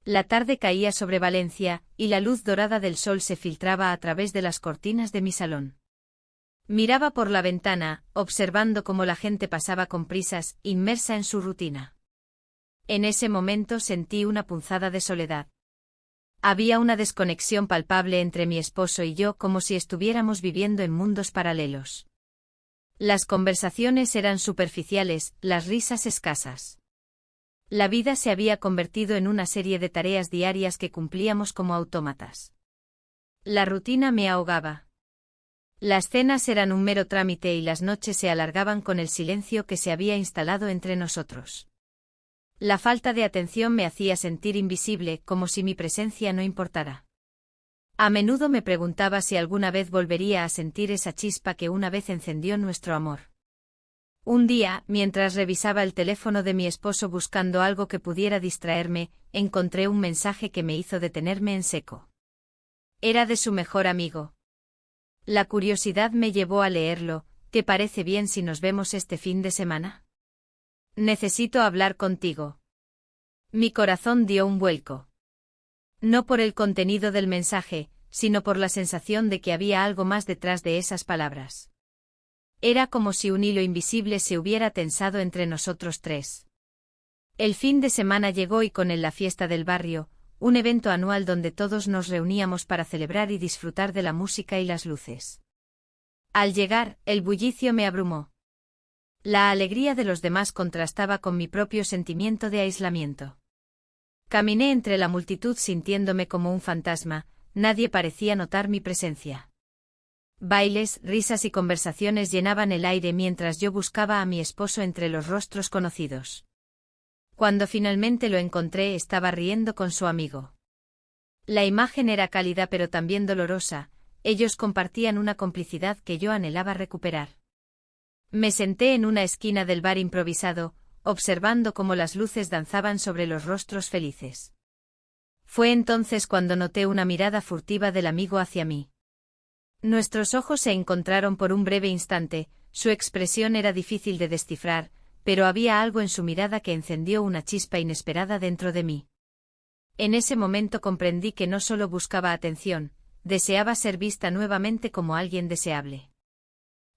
La tarde caía sobre Valencia, y la luz dorada del sol se filtraba a través de las cortinas de mi salón. Miraba por la ventana, observando cómo la gente pasaba con prisas, inmersa en su rutina. En ese momento sentí una punzada de soledad. Había una desconexión palpable entre mi esposo y yo, como si estuviéramos viviendo en mundos paralelos. Las conversaciones eran superficiales, las risas escasas. La vida se había convertido en una serie de tareas diarias que cumplíamos como autómatas. La rutina me ahogaba. Las cenas eran un mero trámite y las noches se alargaban con el silencio que se había instalado entre nosotros. La falta de atención me hacía sentir invisible, como si mi presencia no importara. A menudo me preguntaba si alguna vez volvería a sentir esa chispa que una vez encendió nuestro amor. Un día, mientras revisaba el teléfono de mi esposo buscando algo que pudiera distraerme, encontré un mensaje que me hizo detenerme en seco. Era de su mejor amigo. La curiosidad me llevó a leerlo. ¿Te parece bien si nos vemos este fin de semana? Necesito hablar contigo. Mi corazón dio un vuelco. No por el contenido del mensaje, sino por la sensación de que había algo más detrás de esas palabras. Era como si un hilo invisible se hubiera tensado entre nosotros tres. El fin de semana llegó y con él la fiesta del barrio, un evento anual donde todos nos reuníamos para celebrar y disfrutar de la música y las luces. Al llegar, el bullicio me abrumó. La alegría de los demás contrastaba con mi propio sentimiento de aislamiento. Caminé entre la multitud sintiéndome como un fantasma, nadie parecía notar mi presencia. Bailes, risas y conversaciones llenaban el aire mientras yo buscaba a mi esposo entre los rostros conocidos. Cuando finalmente lo encontré estaba riendo con su amigo. La imagen era cálida pero también dolorosa, ellos compartían una complicidad que yo anhelaba recuperar. Me senté en una esquina del bar improvisado, observando cómo las luces danzaban sobre los rostros felices. Fue entonces cuando noté una mirada furtiva del amigo hacia mí. Nuestros ojos se encontraron por un breve instante, su expresión era difícil de descifrar, pero había algo en su mirada que encendió una chispa inesperada dentro de mí. En ese momento comprendí que no solo buscaba atención, deseaba ser vista nuevamente como alguien deseable.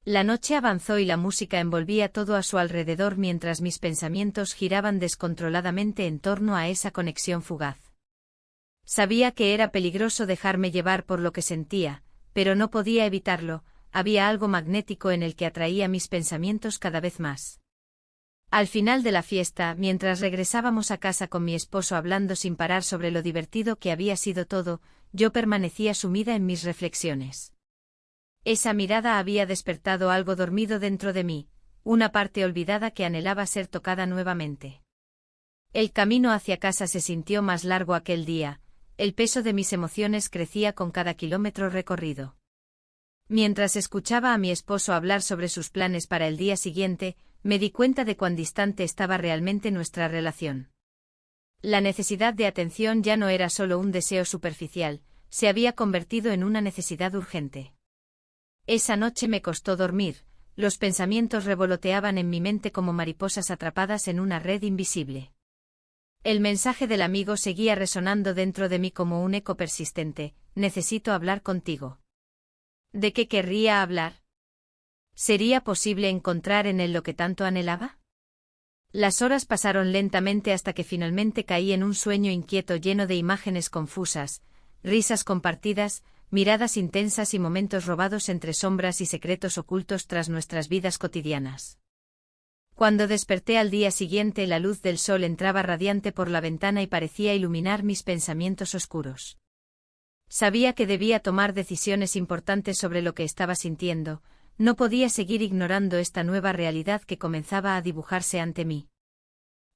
La noche avanzó y la música envolvía todo a su alrededor mientras mis pensamientos giraban descontroladamente en torno a esa conexión fugaz. Sabía que era peligroso dejarme llevar por lo que sentía, pero no podía evitarlo, había algo magnético en el que atraía mis pensamientos cada vez más. Al final de la fiesta, mientras regresábamos a casa con mi esposo hablando sin parar sobre lo divertido que había sido todo, yo permanecía sumida en mis reflexiones. Esa mirada había despertado algo dormido dentro de mí, una parte olvidada que anhelaba ser tocada nuevamente. El camino hacia casa se sintió más largo aquel día, el peso de mis emociones crecía con cada kilómetro recorrido. Mientras escuchaba a mi esposo hablar sobre sus planes para el día siguiente, me di cuenta de cuán distante estaba realmente nuestra relación. La necesidad de atención ya no era solo un deseo superficial, se había convertido en una necesidad urgente. Esa noche me costó dormir, los pensamientos revoloteaban en mi mente como mariposas atrapadas en una red invisible. El mensaje del amigo seguía resonando dentro de mí como un eco persistente: necesito hablar contigo. ¿De qué querría hablar? ¿Sería posible encontrar en él lo que tanto anhelaba? Las horas pasaron lentamente hasta que finalmente caí en un sueño inquieto lleno de imágenes confusas, risas compartidas, miradas intensas y momentos robados entre sombras y secretos ocultos tras nuestras vidas cotidianas. Cuando desperté al día siguiente, la luz del sol entraba radiante por la ventana y parecía iluminar mis pensamientos oscuros. Sabía que debía tomar decisiones importantes sobre lo que estaba sintiendo, no podía seguir ignorando esta nueva realidad que comenzaba a dibujarse ante mí.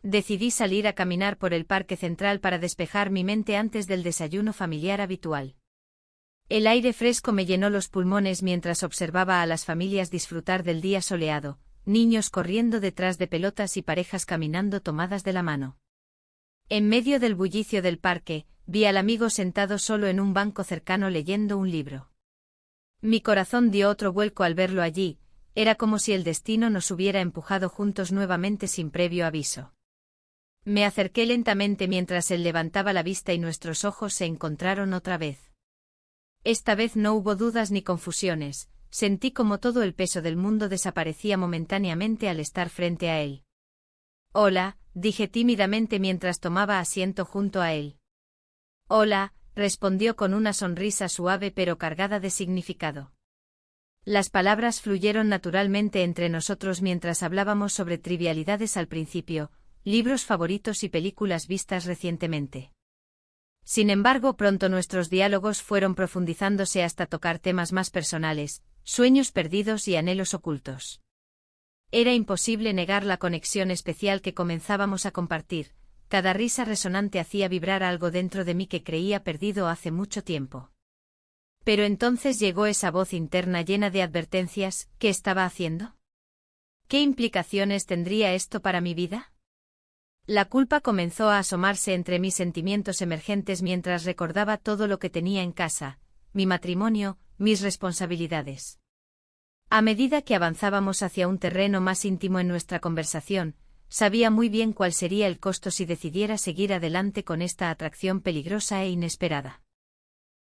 Decidí salir a caminar por el parque central para despejar mi mente antes del desayuno familiar habitual. El aire fresco me llenó los pulmones mientras observaba a las familias disfrutar del día soleado, niños corriendo detrás de pelotas y parejas caminando tomadas de la mano. En medio del bullicio del parque, vi al amigo sentado solo en un banco cercano leyendo un libro. Mi corazón dio otro vuelco al verlo allí, era como si el destino nos hubiera empujado juntos nuevamente sin previo aviso. Me acerqué lentamente mientras él levantaba la vista y nuestros ojos se encontraron otra vez. Esta vez no hubo dudas ni confusiones, sentí como todo el peso del mundo desaparecía momentáneamente al estar frente a él. «Hola», dije tímidamente mientras tomaba asiento junto a él. «Hola», respondió con una sonrisa suave pero cargada de significado. Las palabras fluyeron naturalmente entre nosotros mientras hablábamos sobre trivialidades al principio, libros favoritos y películas vistas recientemente. Sin embargo, pronto nuestros diálogos fueron profundizándose hasta tocar temas más personales, sueños perdidos y anhelos ocultos. Era imposible negar la conexión especial que comenzábamos a compartir, cada risa resonante hacía vibrar algo dentro de mí que creía perdido hace mucho tiempo. Pero entonces llegó esa voz interna llena de advertencias. ¿Qué estaba haciendo? ¿Qué implicaciones tendría esto para mi vida? La culpa comenzó a asomarse entre mis sentimientos emergentes mientras recordaba todo lo que tenía en casa, mi matrimonio, mis responsabilidades. A medida que avanzábamos hacia un terreno más íntimo en nuestra conversación, sabía muy bien cuál sería el costo si decidiera seguir adelante con esta atracción peligrosa e inesperada.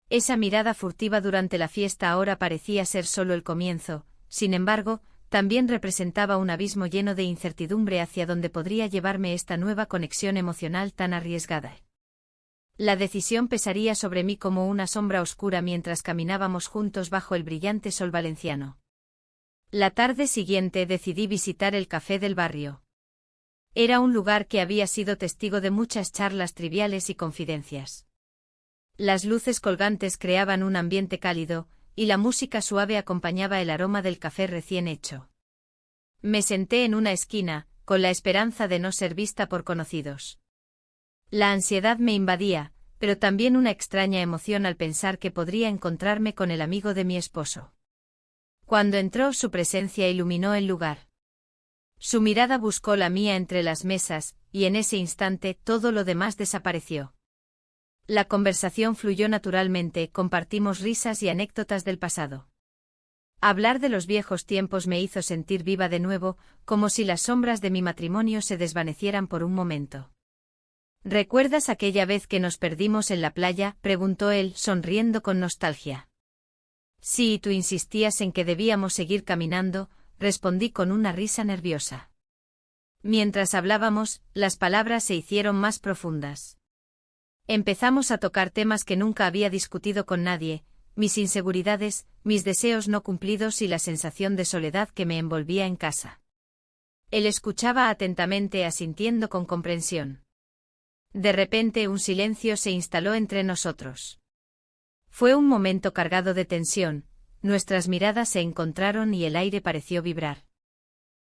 Esa mirada furtiva durante la fiesta ahora parecía ser solo el comienzo, sin embargo, también representaba un abismo lleno de incertidumbre hacia donde podría llevarme esta nueva conexión emocional tan arriesgada. La decisión pesaría sobre mí como una sombra oscura mientras caminábamos juntos bajo el brillante sol valenciano. La tarde siguiente decidí visitar el café del barrio. Era un lugar que había sido testigo de muchas charlas triviales y confidencias. Las luces colgantes creaban un ambiente cálido, y la música suave acompañaba el aroma del café recién hecho. Me senté en una esquina, con la esperanza de no ser vista por conocidos. La ansiedad me invadía, pero también una extraña emoción al pensar que podría encontrarme con el amigo de mi esposo. Cuando entró, su presencia iluminó el lugar. Su mirada buscó la mía entre las mesas, y en ese instante todo lo demás desapareció. La conversación fluyó naturalmente, compartimos risas y anécdotas del pasado. Hablar de los viejos tiempos me hizo sentir viva de nuevo, como si las sombras de mi matrimonio se desvanecieran por un momento. ¿Recuerdas aquella vez que nos perdimos en la playa?, preguntó él, sonriendo con nostalgia. Sí, y tú insistías en que debíamos seguir caminando, respondí con una risa nerviosa. Mientras hablábamos, las palabras se hicieron más profundas. Empezamos a tocar temas que nunca había discutido con nadie, mis inseguridades, mis deseos no cumplidos y la sensación de soledad que me envolvía en casa. Él escuchaba atentamente, asintiendo con comprensión. De repente un silencio se instaló entre nosotros. Fue un momento cargado de tensión, nuestras miradas se encontraron y el aire pareció vibrar.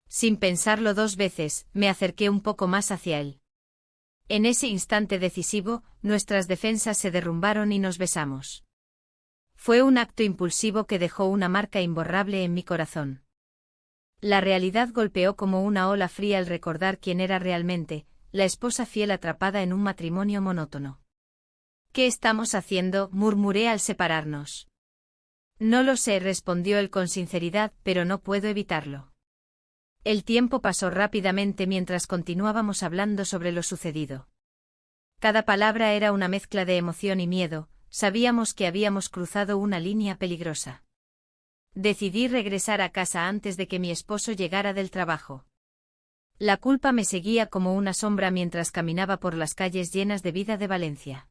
Sin pensarlo dos veces, me acerqué un poco más hacia él. En ese instante decisivo, nuestras defensas se derrumbaron y nos besamos. Fue un acto impulsivo que dejó una marca imborrable en mi corazón. La realidad golpeó como una ola fría al recordar quién era realmente, la esposa fiel atrapada en un matrimonio monótono. ¿Qué estamos haciendo?, murmuré al separarnos. No lo sé, respondió él con sinceridad, pero no puedo evitarlo. El tiempo pasó rápidamente mientras continuábamos hablando sobre lo sucedido. Cada palabra era una mezcla de emoción y miedo, sabíamos que habíamos cruzado una línea peligrosa. Decidí regresar a casa antes de que mi esposo llegara del trabajo. La culpa me seguía como una sombra mientras caminaba por las calles llenas de vida de Valencia.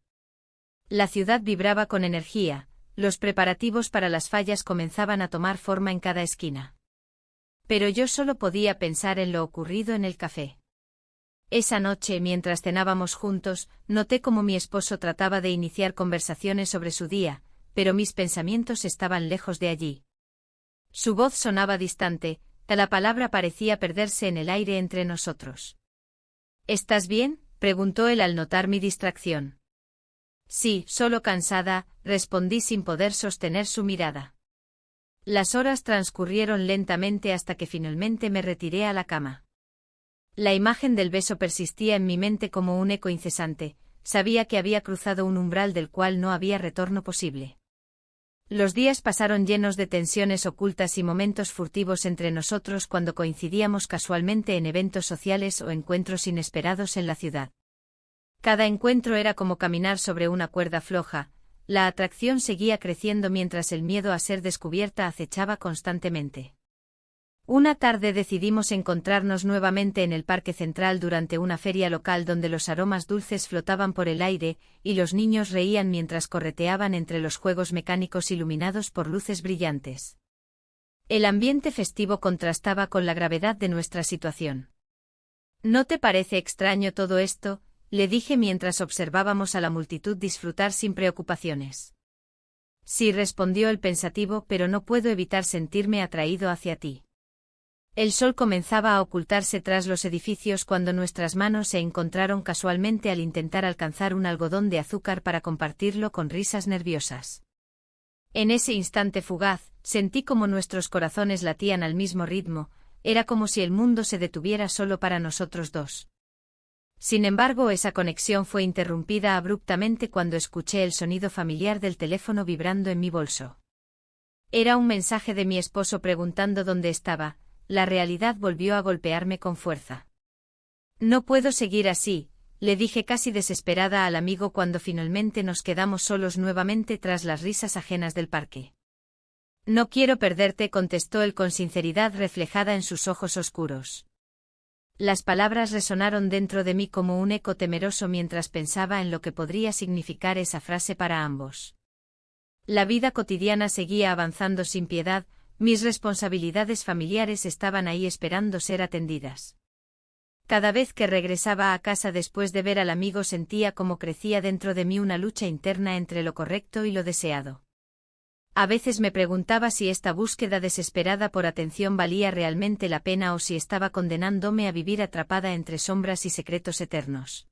La ciudad vibraba con energía, los preparativos para las fallas comenzaban a tomar forma en cada esquina. Pero yo solo podía pensar en lo ocurrido en el café. Esa noche, mientras cenábamos juntos, noté cómo mi esposo trataba de iniciar conversaciones sobre su día, pero mis pensamientos estaban lejos de allí. Su voz sonaba distante, cada palabra parecía perderse en el aire entre nosotros. ¿Estás bien?, preguntó él al notar mi distracción. Sí, solo cansada, respondí sin poder sostener su mirada. Las horas transcurrieron lentamente hasta que finalmente me retiré a la cama. La imagen del beso persistía en mi mente como un eco incesante, sabía que había cruzado un umbral del cual no había retorno posible. Los días pasaron llenos de tensiones ocultas y momentos furtivos entre nosotros cuando coincidíamos casualmente en eventos sociales o encuentros inesperados en la ciudad. Cada encuentro era como caminar sobre una cuerda floja, la atracción seguía creciendo mientras el miedo a ser descubierta acechaba constantemente. Una tarde decidimos encontrarnos nuevamente en el Parque Central durante una feria local donde los aromas dulces flotaban por el aire y los niños reían mientras correteaban entre los juegos mecánicos iluminados por luces brillantes. El ambiente festivo contrastaba con la gravedad de nuestra situación. ¿No te parece extraño todo esto?, le dije mientras observábamos a la multitud disfrutar sin preocupaciones. Sí, respondió el pensativo, pero no puedo evitar sentirme atraído hacia ti. El sol comenzaba a ocultarse tras los edificios cuando nuestras manos se encontraron casualmente al intentar alcanzar un algodón de azúcar para compartirlo con risas nerviosas. En ese instante fugaz, sentí como nuestros corazones latían al mismo ritmo, era como si el mundo se detuviera solo para nosotros dos. Sin embargo, esa conexión fue interrumpida abruptamente cuando escuché el sonido familiar del teléfono vibrando en mi bolso. Era un mensaje de mi esposo preguntando dónde estaba. La realidad volvió a golpearme con fuerza. No puedo seguir así, le dije casi desesperada al amigo cuando finalmente nos quedamos solos nuevamente tras las risas ajenas del parque. No quiero perderte, contestó él con sinceridad reflejada en sus ojos oscuros. Las palabras resonaron dentro de mí como un eco temeroso mientras pensaba en lo que podría significar esa frase para ambos. La vida cotidiana seguía avanzando sin piedad. Mis responsabilidades familiares estaban ahí esperando ser atendidas. Cada vez que regresaba a casa después de ver al amigo sentía como crecía dentro de mí una lucha interna entre lo correcto y lo deseado. A veces me preguntaba si esta búsqueda desesperada por atención valía realmente la pena o si estaba condenándome a vivir atrapada entre sombras y secretos eternos.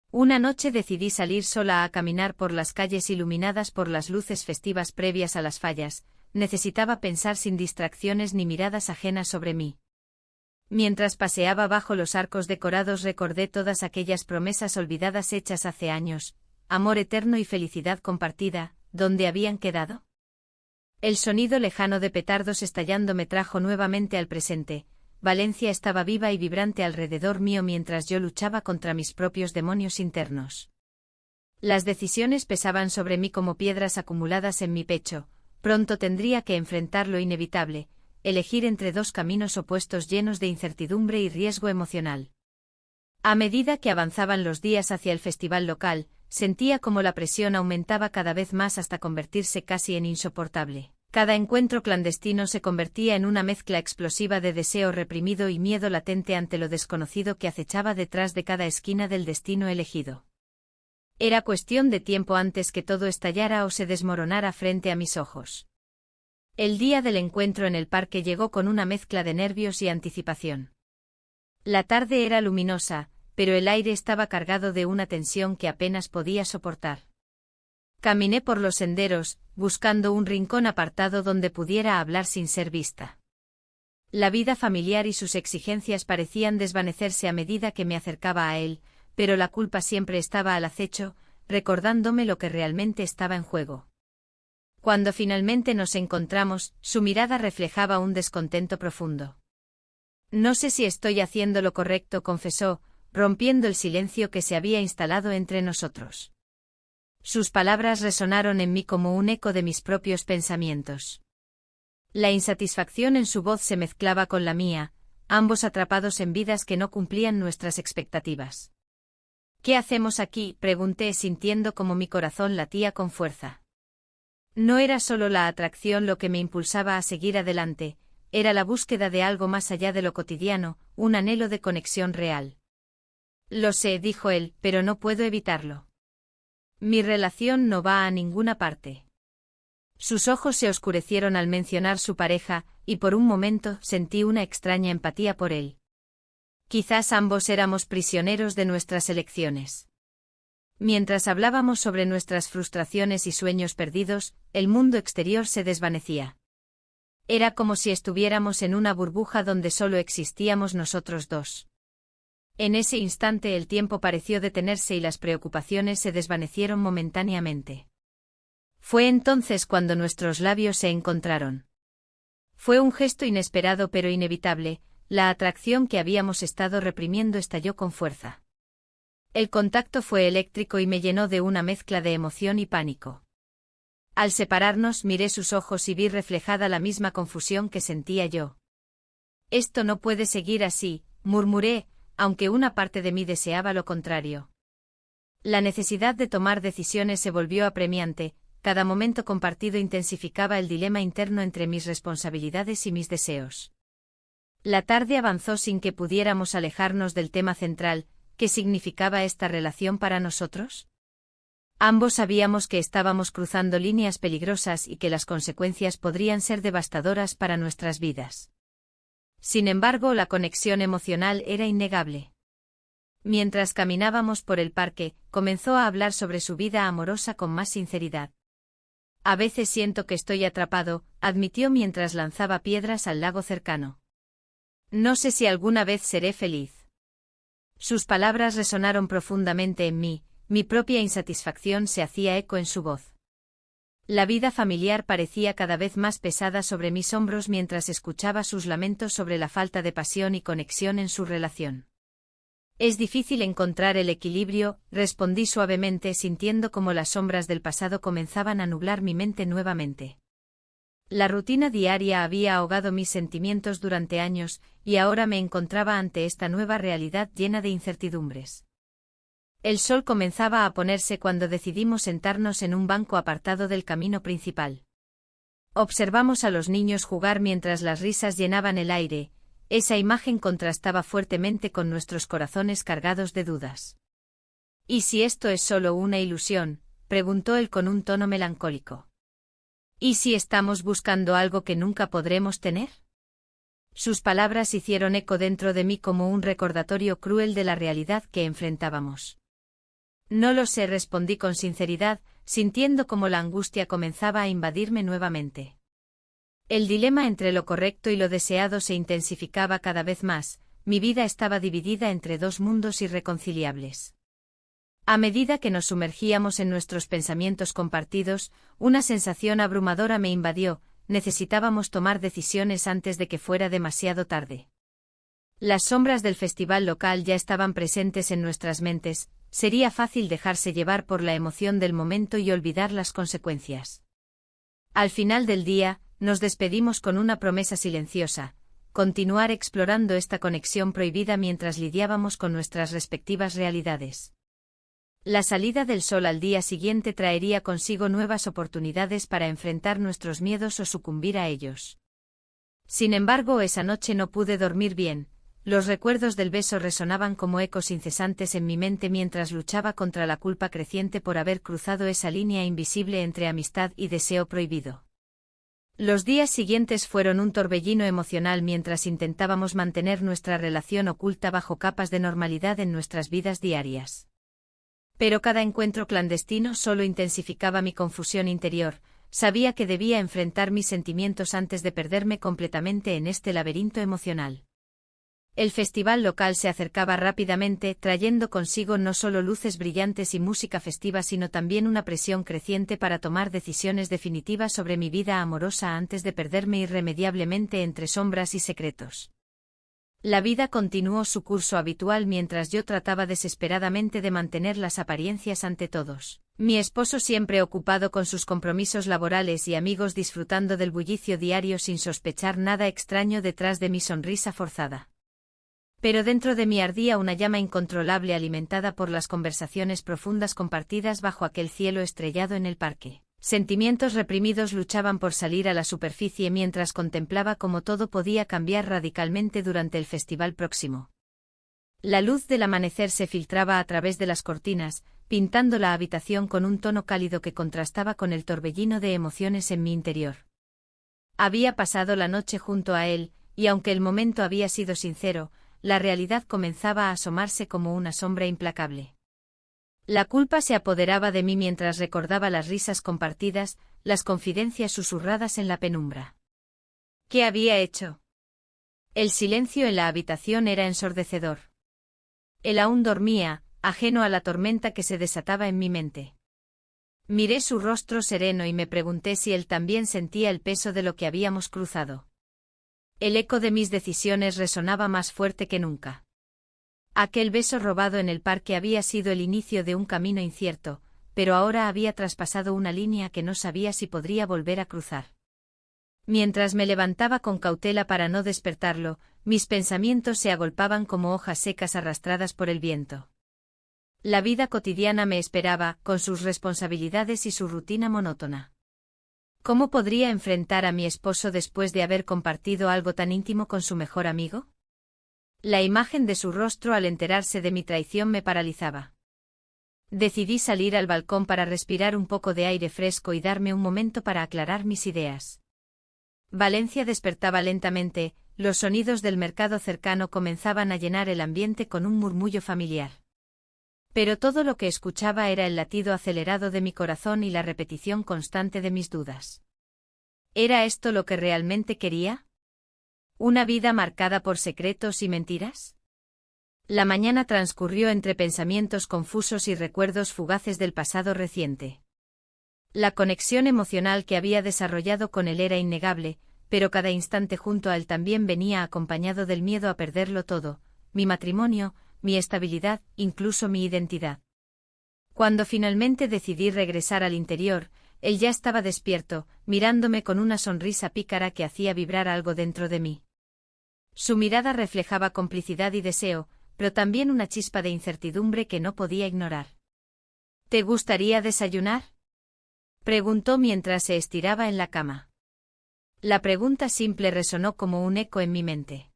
Una noche decidí salir sola a caminar por las calles iluminadas por las luces festivas previas a las fallas. Necesitaba pensar sin distracciones ni miradas ajenas sobre mí. Mientras paseaba bajo los arcos decorados recordé todas aquellas promesas olvidadas hechas hace años, amor eterno y felicidad compartida, ¿dónde habían quedado? El sonido lejano de petardos estallando me trajo nuevamente al presente. Valencia estaba viva y vibrante alrededor mío mientras yo luchaba contra mis propios demonios internos. Las decisiones pesaban sobre mí como piedras acumuladas en mi pecho. Pronto tendría que enfrentar lo inevitable, elegir entre dos caminos opuestos llenos de incertidumbre y riesgo emocional. A medida que avanzaban los días hacia el festival local, sentía como la presión aumentaba cada vez más hasta convertirse casi en insoportable. Cada encuentro clandestino se convertía en una mezcla explosiva de deseo reprimido y miedo latente ante lo desconocido que acechaba detrás de cada esquina del destino elegido. Era cuestión de tiempo antes que todo estallara o se desmoronara frente a mis ojos. El día del encuentro en el parque llegó con una mezcla de nervios y anticipación. La tarde era luminosa, pero el aire estaba cargado de una tensión que apenas podía soportar. Caminé por los senderos, buscando un rincón apartado donde pudiera hablar sin ser vista. La vida familiar y sus exigencias parecían desvanecerse a medida que me acercaba a él, pero la culpa siempre estaba al acecho, recordándome lo que realmente estaba en juego. Cuando finalmente nos encontramos, su mirada reflejaba un descontento profundo. No sé si estoy haciendo lo correcto, confesó, rompiendo el silencio que se había instalado entre nosotros. Sus palabras resonaron en mí como un eco de mis propios pensamientos. La insatisfacción en su voz se mezclaba con la mía, ambos atrapados en vidas que no cumplían nuestras expectativas. ¿Qué hacemos aquí?, pregunté sintiendo como mi corazón latía con fuerza. No era solo la atracción lo que me impulsaba a seguir adelante, era la búsqueda de algo más allá de lo cotidiano, un anhelo de conexión real. Lo sé, dijo él, pero no puedo evitarlo. Mi relación no va a ninguna parte. Sus ojos se oscurecieron al mencionar su pareja, y por un momento sentí una extraña empatía por él. Quizás ambos éramos prisioneros de nuestras elecciones. Mientras hablábamos sobre nuestras frustraciones y sueños perdidos, el mundo exterior se desvanecía. Era como si estuviéramos en una burbuja donde solo existíamos nosotros dos. En ese instante el tiempo pareció detenerse y las preocupaciones se desvanecieron momentáneamente. Fue entonces cuando nuestros labios se encontraron. Fue un gesto inesperado pero inevitable, la atracción que habíamos estado reprimiendo estalló con fuerza. El contacto fue eléctrico y me llenó de una mezcla de emoción y pánico. Al separarnos miré sus ojos y vi reflejada la misma confusión que sentía yo. Esto no puede seguir así, murmuré, aunque una parte de mí deseaba lo contrario. La necesidad de tomar decisiones se volvió apremiante, cada momento compartido intensificaba el dilema interno entre mis responsabilidades y mis deseos. La tarde avanzó sin que pudiéramos alejarnos del tema central, ¿qué significaba esta relación para nosotros? Ambos sabíamos que estábamos cruzando líneas peligrosas y que las consecuencias podrían ser devastadoras para nuestras vidas. Sin embargo, la conexión emocional era innegable. Mientras caminábamos por el parque, comenzó a hablar sobre su vida amorosa con más sinceridad. A veces siento que estoy atrapado, admitió mientras lanzaba piedras al lago cercano. No sé si alguna vez seré feliz. Sus palabras resonaron profundamente en mí, mi propia insatisfacción se hacía eco en su voz. La vida familiar parecía cada vez más pesada sobre mis hombros mientras escuchaba sus lamentos sobre la falta de pasión y conexión en su relación. Es difícil encontrar el equilibrio, respondí suavemente sintiendo como las sombras del pasado comenzaban a nublar mi mente nuevamente. La rutina diaria había ahogado mis sentimientos durante años, y ahora me encontraba ante esta nueva realidad llena de incertidumbres. El sol comenzaba a ponerse cuando decidimos sentarnos en un banco apartado del camino principal. Observamos a los niños jugar mientras las risas llenaban el aire. Esa imagen contrastaba fuertemente con nuestros corazones cargados de dudas. ¿Y si esto es solo una ilusión?, preguntó él con un tono melancólico. ¿Y si estamos buscando algo que nunca podremos tener? Sus palabras hicieron eco dentro de mí como un recordatorio cruel de la realidad que enfrentábamos. No lo sé, respondí con sinceridad, sintiendo como la angustia comenzaba a invadirme nuevamente. El dilema entre lo correcto y lo deseado se intensificaba cada vez más, mi vida estaba dividida entre dos mundos irreconciliables. A medida que nos sumergíamos en nuestros pensamientos compartidos, una sensación abrumadora me invadió, necesitábamos tomar decisiones antes de que fuera demasiado tarde. Las sombras del festival local ya estaban presentes en nuestras mentes, sería fácil dejarse llevar por la emoción del momento y olvidar las consecuencias. Al final del día, nos despedimos con una promesa silenciosa: continuar explorando esta conexión prohibida mientras lidiábamos con nuestras respectivas realidades. La salida del sol al día siguiente traería consigo nuevas oportunidades para enfrentar nuestros miedos o sucumbir a ellos. Sin embargo, esa noche no pude dormir bien. Los recuerdos del beso resonaban como ecos incesantes en mi mente mientras luchaba contra la culpa creciente por haber cruzado esa línea invisible entre amistad y deseo prohibido. Los días siguientes fueron un torbellino emocional mientras intentábamos mantener nuestra relación oculta bajo capas de normalidad en nuestras vidas diarias. Pero cada encuentro clandestino solo intensificaba mi confusión interior. Sabía que debía enfrentar mis sentimientos antes de perderme completamente en este laberinto emocional. El festival local se acercaba rápidamente, trayendo consigo no solo luces brillantes y música festiva, sino también una presión creciente para tomar decisiones definitivas sobre mi vida amorosa antes de perderme irremediablemente entre sombras y secretos. La vida continuó su curso habitual mientras yo trataba desesperadamente de mantener las apariencias ante todos. Mi esposo, siempre ocupado con sus compromisos laborales, y amigos disfrutando del bullicio diario sin sospechar nada extraño detrás de mi sonrisa forzada. Pero dentro de mí ardía una llama incontrolable alimentada por las conversaciones profundas compartidas bajo aquel cielo estrellado en el parque. Sentimientos reprimidos luchaban por salir a la superficie mientras contemplaba cómo todo podía cambiar radicalmente durante el festival próximo. La luz del amanecer se filtraba a través de las cortinas, pintando la habitación con un tono cálido que contrastaba con el torbellino de emociones en mi interior. Había pasado la noche junto a él, y aunque el momento había sido sincero, la realidad comenzaba a asomarse como una sombra implacable. La culpa se apoderaba de mí mientras recordaba las risas compartidas, las confidencias susurradas en la penumbra. ¿Qué había hecho? El silencio en la habitación era ensordecedor. Él aún dormía, ajeno a la tormenta que se desataba en mi mente. Miré su rostro sereno y me pregunté si él también sentía el peso de lo que habíamos cruzado. El eco de mis decisiones resonaba más fuerte que nunca. Aquel beso robado en el parque había sido el inicio de un camino incierto, pero ahora había traspasado una línea que no sabía si podría volver a cruzar. Mientras me levantaba con cautela para no despertarlo, mis pensamientos se agolpaban como hojas secas arrastradas por el viento. La vida cotidiana me esperaba, con sus responsabilidades y su rutina monótona. ¿Cómo podría enfrentar a mi esposo después de haber compartido algo tan íntimo con su mejor amigo? La imagen de su rostro al enterarse de mi traición me paralizaba. Decidí salir al balcón para respirar un poco de aire fresco y darme un momento para aclarar mis ideas. Valencia despertaba lentamente, los sonidos del mercado cercano comenzaban a llenar el ambiente con un murmullo familiar. Pero todo lo que escuchaba era el latido acelerado de mi corazón y la repetición constante de mis dudas. ¿Era esto lo que realmente quería? ¿Una vida marcada por secretos y mentiras? La mañana transcurrió entre pensamientos confusos y recuerdos fugaces del pasado reciente. La conexión emocional que había desarrollado con él era innegable, pero cada instante junto a él también venía acompañado del miedo a perderlo todo, mi matrimonio, mi estabilidad, incluso mi identidad. Cuando finalmente decidí regresar al interior, él ya estaba despierto, mirándome con una sonrisa pícara que hacía vibrar algo dentro de mí. Su mirada reflejaba complicidad y deseo, pero también una chispa de incertidumbre que no podía ignorar. ¿Te gustaría desayunar?, preguntó mientras se estiraba en la cama. La pregunta simple resonó como un eco en mi mente.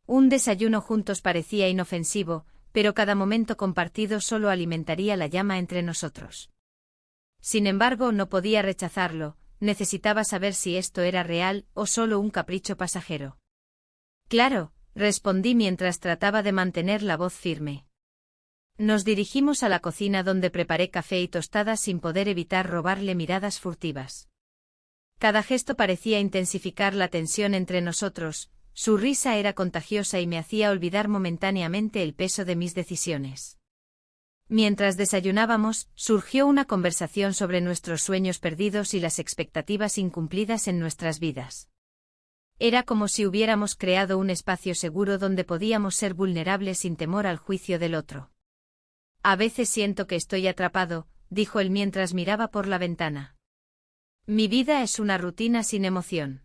Un desayuno juntos parecía inofensivo, pero cada momento compartido solo alimentaría la llama entre nosotros. Sin embargo, no podía rechazarlo, necesitaba saber si esto era real o solo un capricho pasajero. Claro, respondí mientras trataba de mantener la voz firme. Nos dirigimos a la cocina donde preparé café y tostadas sin poder evitar robarle miradas furtivas. Cada gesto parecía intensificar la tensión entre nosotros. Su risa era contagiosa y me hacía olvidar momentáneamente el peso de mis decisiones. Mientras desayunábamos, surgió una conversación sobre nuestros sueños perdidos y las expectativas incumplidas en nuestras vidas. Era como si hubiéramos creado un espacio seguro donde podíamos ser vulnerables sin temor al juicio del otro. A veces siento que estoy atrapado, dijo él mientras miraba por la ventana. Mi vida es una rutina sin emoción.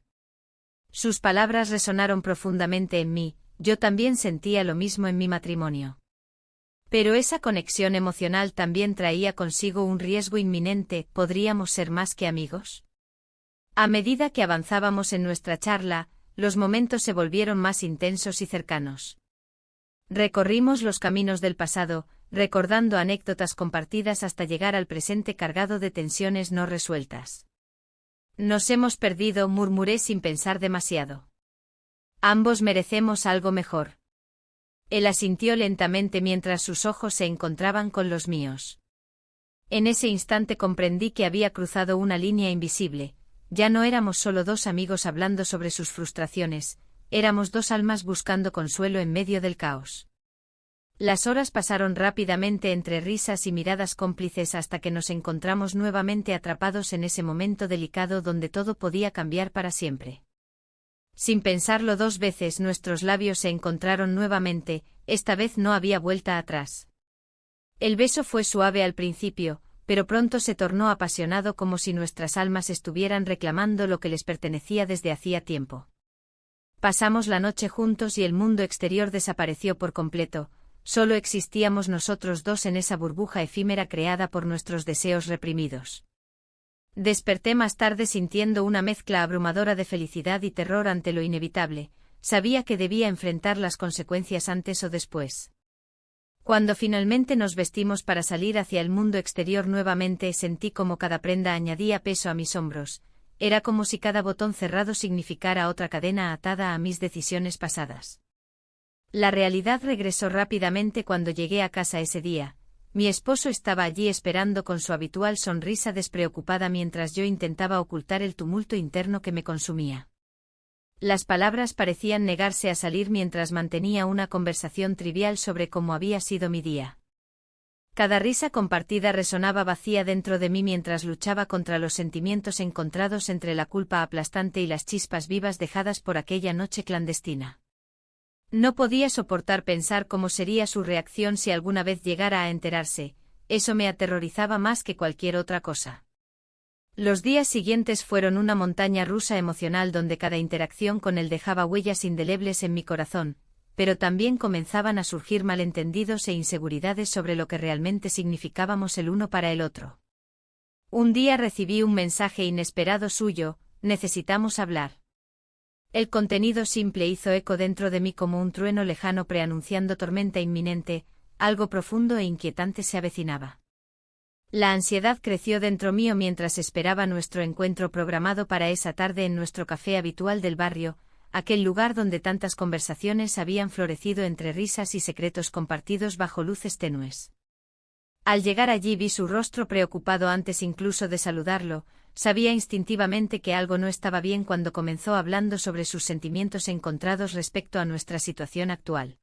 Sus palabras resonaron profundamente en mí, yo también sentía lo mismo en mi matrimonio. Pero esa conexión emocional también traía consigo un riesgo inminente, ¿podríamos ser más que amigos? A medida que avanzábamos en nuestra charla, los momentos se volvieron más intensos y cercanos. Recorrimos los caminos del pasado, recordando anécdotas compartidas hasta llegar al presente cargado de tensiones no resueltas. Nos hemos perdido, murmuré sin pensar demasiado. Ambos merecemos algo mejor. Él asintió lentamente mientras sus ojos se encontraban con los míos. En ese instante comprendí que había cruzado una línea invisible, ya no éramos solo dos amigos hablando sobre sus frustraciones, éramos dos almas buscando consuelo en medio del caos. Las horas pasaron rápidamente entre risas y miradas cómplices hasta que nos encontramos nuevamente atrapados en ese momento delicado donde todo podía cambiar para siempre. Sin pensarlo dos veces nuestros labios se encontraron nuevamente, esta vez no había vuelta atrás. El beso fue suave al principio, pero pronto se tornó apasionado como si nuestras almas estuvieran reclamando lo que les pertenecía desde hacía tiempo. Pasamos la noche juntos y el mundo exterior desapareció por completo. Solo existíamos nosotros dos en esa burbuja efímera creada por nuestros deseos reprimidos. Desperté más tarde sintiendo una mezcla abrumadora de felicidad y terror ante lo inevitable, sabía que debía enfrentar las consecuencias antes o después. Cuando finalmente nos vestimos para salir hacia el mundo exterior nuevamente sentí como cada prenda añadía peso a mis hombros, era como si cada botón cerrado significara otra cadena atada a mis decisiones pasadas. La realidad regresó rápidamente cuando llegué a casa ese día. Mi esposo estaba allí esperando con su habitual sonrisa despreocupada mientras yo intentaba ocultar el tumulto interno que me consumía. Las palabras parecían negarse a salir mientras mantenía una conversación trivial sobre cómo había sido mi día. Cada risa compartida resonaba vacía dentro de mí mientras luchaba contra los sentimientos encontrados entre la culpa aplastante y las chispas vivas dejadas por aquella noche clandestina. No podía soportar pensar cómo sería su reacción si alguna vez llegara a enterarse, eso me aterrorizaba más que cualquier otra cosa. Los días siguientes fueron una montaña rusa emocional donde cada interacción con él dejaba huellas indelebles en mi corazón, pero también comenzaban a surgir malentendidos e inseguridades sobre lo que realmente significábamos el uno para el otro. Un día recibí un mensaje inesperado suyo: necesitamos hablar. El contenido simple hizo eco dentro de mí como un trueno lejano preanunciando tormenta inminente, algo profundo e inquietante se avecinaba. La ansiedad creció dentro mío mientras esperaba nuestro encuentro programado para esa tarde en nuestro café habitual del barrio, aquel lugar donde tantas conversaciones habían florecido entre risas y secretos compartidos bajo luces tenues. Al llegar allí vi su rostro preocupado antes incluso de saludarlo, sabía instintivamente que algo no estaba bien cuando comenzó hablando sobre sus sentimientos encontrados respecto a nuestra situación actual.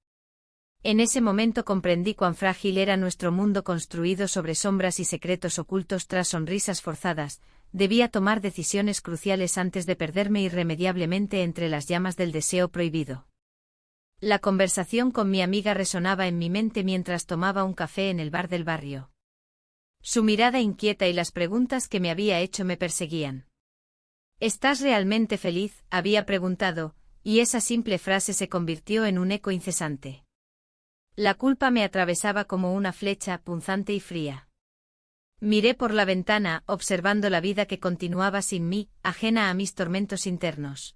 En ese momento comprendí cuán frágil era nuestro mundo construido sobre sombras y secretos ocultos tras sonrisas forzadas. Debía tomar decisiones cruciales antes de perderme irremediablemente entre las llamas del deseo prohibido. La conversación con mi amiga resonaba en mi mente mientras tomaba un café en el bar del barrio. Su mirada inquieta y las preguntas que me había hecho me perseguían. ¿Estás realmente feliz?, había preguntado, y esa simple frase se convirtió en un eco incesante. La culpa me atravesaba como una flecha punzante y fría. Miré por la ventana, observando la vida que continuaba sin mí, ajena a mis tormentos internos.